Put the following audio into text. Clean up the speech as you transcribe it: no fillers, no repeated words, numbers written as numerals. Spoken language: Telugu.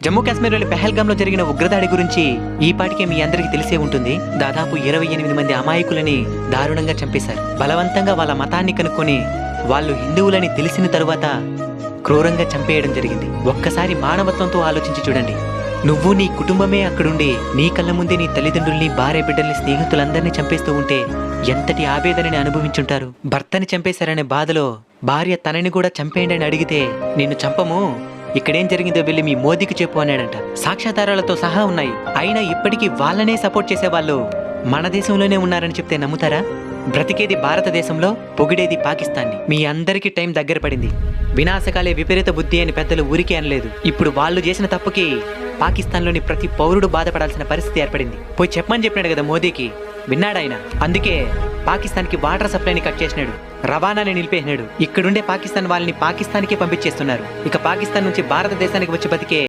జమ్మూ కాశ్మీర్లోని పెహల్గాంలో జరిగిన ఉగ్రదాడి గురించి ఈ పాటికే మీ అందరికీ తెలిసే ఉంటుంది. దాదాపు 28 మంది అమాయకులని దారుణంగా చంపేశారు. బలవంతంగా వాళ్ళ మతాన్ని కనుక్కొని వాళ్ళు హిందువులని తెలిసిన తరువాత క్రూరంగా చంపేయడం జరిగింది. ఒక్కసారి మానవత్వంతో ఆలోచించి చూడండి. నువ్వు నీ కుటుంబమే అక్కడుండి నీ కళ్ళ ముందే నీ తల్లిదండ్రుల్ని, భార్య బిడ్డల్ని, స్నేహితులందరినీ చంపేస్తూ ఉంటే ఎంతటి ఆవేదనని అనుభవించుంటారు. భర్తని చంపేశారనే బాధలో భార్య తనని కూడా చంపేయండి అని అడిగితే నిన్ను చంపము, ఇక్కడేం జరిగిందో వెళ్ళి మీ మోదీకి చెప్పు అన్నాడంట. సాక్ష్యాధారాలతో సహా ఉన్నాయి. అయినా ఇప్పటికీ వాళ్ళనే సపోర్ట్ చేసేవాళ్ళు మన దేశంలోనే ఉన్నారని చెప్తే నమ్ముతారా? బ్రతికేది భారతదేశంలో, పొగిడేది పాకిస్తాన్ని. మీ అందరికీ టైం దగ్గర పడింది. వినాశకాలే విపరీత బుద్ధి అని పెద్దలు ఊరికే అనలేదు. ఇప్పుడు వాళ్ళు చేసిన తప్పుకి పాకిస్తాన్లోని ప్రతి పౌరుడు బాధపడాల్సిన పరిస్థితి ఏర్పడింది. పోయి చెప్పమని చెప్పినాడు కదా మోదీకి, విన్నాడాయన. అందుకే పాకిస్తాన్కి వాటర్ సప్లైని కట్ చేసినాడు, రవాణాని నిలిపేసినాడు. ఇక్కడుండే పాకిస్తాన్ వాళ్ళని పాకిస్తాన్కే పంపించేస్తున్నారు. ఇక పాకిస్తాన్ నుంచి భారతదేశానికి వచ్చి బతికే